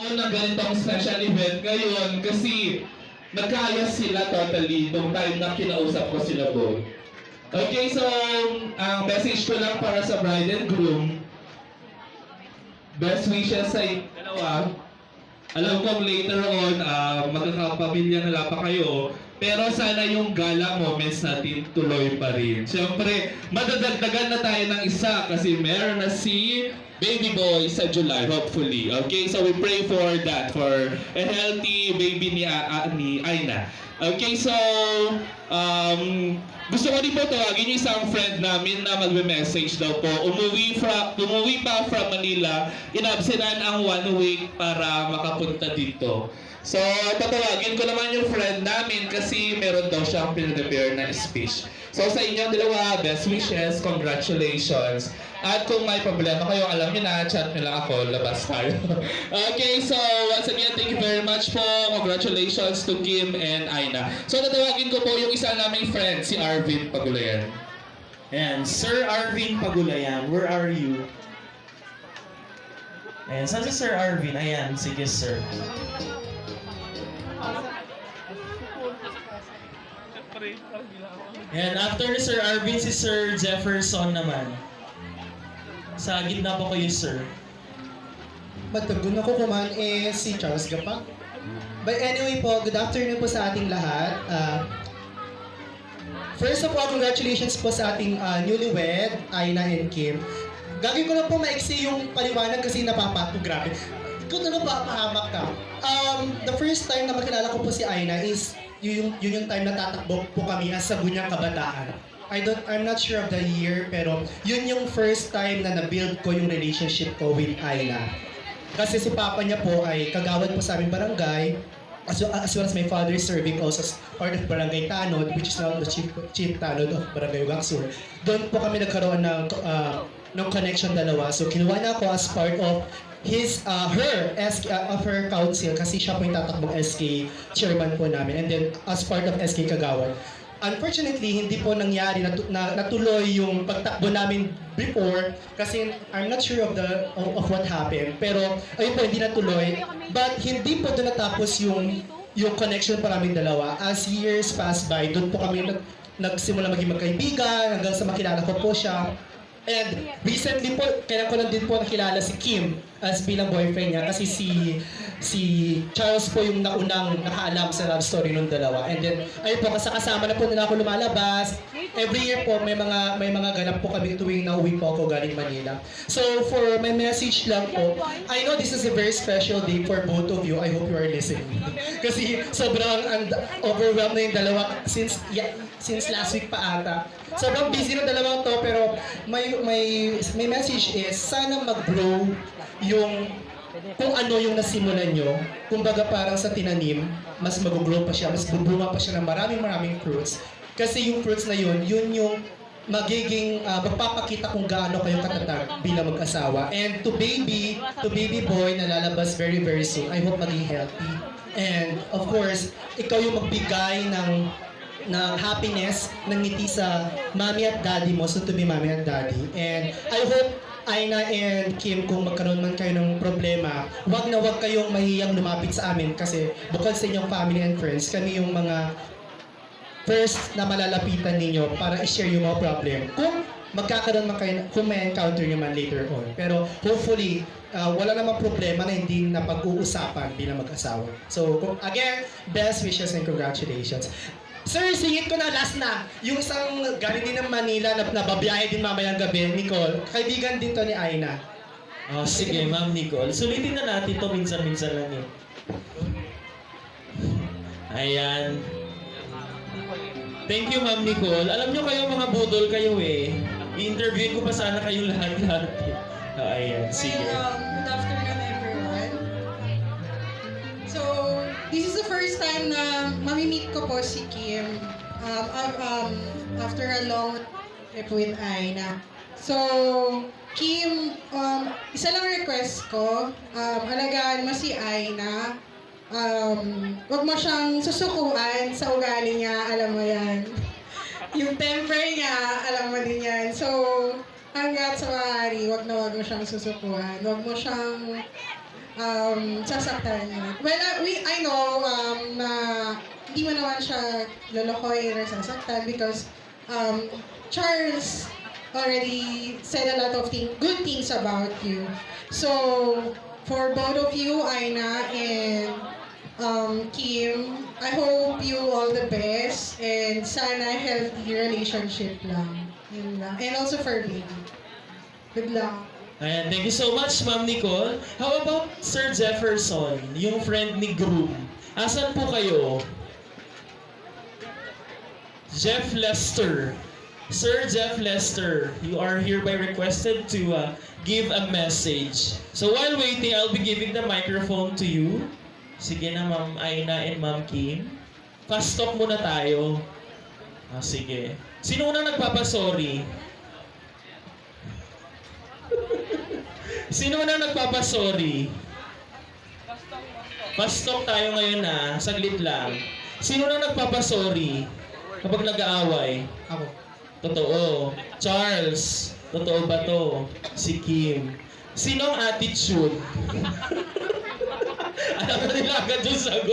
nagkaroon ng ganitong special event ngayon kasi nagkaayos sila totally nung time na kinausap ko sila both. Okay, so ang message ko lang para sa bride and groom, best wishes sa dalawa. Alam kong later on, magkakapamilya na lang pa kayo, pero sana yung gala moments natin tuloy pa rin. Siyempre, madadagdagan na tayo ng isa kasi meron na si baby boy sa July, hopefully. Okay, so we pray for that, for a healthy baby ni Aina. Okay, so gusto ko din po tawagin yung isang friend namin na magme-message daw po. Umuwi pa from Manila, inabsenan ang 1 week para makapunta dito. So, tatawagin ko naman yung friend namin kasi meron daw siyang pinag-prepare na speech. So, sa inyong dalawa, best wishes, congratulations. At kung may problema kayo, alam niyo na, chat nyo lang ako, labas tayo. Okay, so once again, thank you very much po. Congratulations to Kim and Aina. So, tatawagin ko po yung isa naming friend, si Arvin Pagulayan. Ayan, Sir Arvin Pagulayan, where are you? Ayan, saan si Sir Arvin? Ayan, sige sir. Ayan, after ni Sir Arvin, si Sir Jefferson naman. Sa gitna po kayo, sir. Matagun ako kuman si Charles Gapak. But anyway po, good afternoon po sa ating lahat. First of all, congratulations po sa ating newlywed, Aina and Kim. Gagawin ko lang po maiksi yung paliwanag kasi napapato, grabe. Kung ano pa, pahamak ka. The first time na makilala ko po si Aina is yun yung time na tatakbo po kami as sa Gunyang Kabataan. I'm not sure of the year, pero yun yung first time na na-build ko yung relationship ko with Aina. Kasi si Papa niya po ay kagawad po sa aming barangay, as well as my father serving also as part of Barangay Tanod, which is now the Chief Tanod of Barangay Waxur. Doon po kami nagkaroon ng connection dalawa. So kinuha na ako as part of her council kasi siya po yung tatakbong SK chairman po namin, and then as part of SK Kagawad. Unfortunately, hindi po nangyari natuloy yung pagtakbo namin before kasi I'm not sure of what happened. Pero ayun po, hindi natuloy. But hindi po doon natapos yung connection pa namin dalawa. As years passed by, doon po kami nagsimula maging magkaibigan hanggang sa makilala ko po siya. And recently po, kailan ko lang din po nakilala si Kim as bilang boyfriend niya kasi si Charles po yung naunang nakaalam sa love story ng dalawa. And then, ayun po, kasama na po nila ako lumalabas. Every year po, may mga ganap po kami tuwing nauwi po ako galing Manila. So, for my message lang po, I know this is a very special day for both of you. I hope you are listening. Kasi sobrang overwhelmed na yung dalawa since last week pa ata. Sobrang busy ng dalawang to, pero may message is sana mag-grow yung kung ano yung nasimulan nyo. Kumbaga parang sa tinanim, mas mag-grow pa siya, mas bubunga pa siya ng maraming fruits. Kasi yung fruits na yun yung magiging magpapakita kung gaano kayo katatag bilang mag-asawa. And to baby boy na lalabas very very soon, I hope maging healthy. And of course, ikaw yung magbigay ng happiness, ng ngiti sa mommy at daddy mo, so to be mommy and daddy. And I hope Aina and Kim, kung magkaroon man kayo ng problema, wag na wag kayong mahiyang lumapit sa amin kasi bukod sa inyong family and friends, kami yung mga first na malalapitan ninyo para i-share yung mga problem. Kung magkakaroon man kayo, kung may encounter nyo man later on. Pero hopefully, wala namang problema na hindi na pag-uusapan bilang mag-asawa. So again, best wishes and congratulations. Sir, singit ko na, last na. Yung isang galing din ng Manila na babiyahe din mamayang gabi, Nicole. Kaibigan din to ni Aina. Oh, sige, Ma'am Nicole. Sulitin na natin to minsan-minsan lang yun. Ayan. Thank you, Ma'am Nicole. Alam nyo kayo, mga budol kayo eh. I-interview ko pa sana kayong lahat-lahat. Ayan, sige. Good afternoon, everyone. So, this is the first time na mamimit ko po si Kim after a long trip with Aina. So, Kim, isa lang request ko, alagaan mo si Aina. Wag mo siyang susukuan sa ugali niya, alam mo yan. Yung temper niya, alam mo din yan. So, hanggat sa maaari, wag mo siyang susukuan. Wag mo siyang sasaktan niya. Well, I know na hindi mo naman siya lolokohin or sasaktan because Charles already said a lot of good things about you. So, for both of you, Aina and Kim, I hope you all the best and sana healthy relationship lang. Yun lang. And also for baby. Good luck. Ayan, thank you so much, Ma'am Nicole. How about Sir Jefferson, yung friend ni Groom? Asan po kayo? Jeff Lester. Sir Jeff Lester, you are hereby requested to give a message. So while waiting, I'll be giving the microphone to you. Sige na, Ma'am Aina and Ma'am Kim. Fast talk muna tayo. Sige. Sino unang nagpapasorry? Sino na nagpapasorry? Fast talk tayo ngayon na, saglit lang. Sino na nagpapasorry kapag nag-aaway? Ako. Totoo. Charles, totoo ba to? Si Kim. Sino ang attitude? Alam na nila agad yung sagot.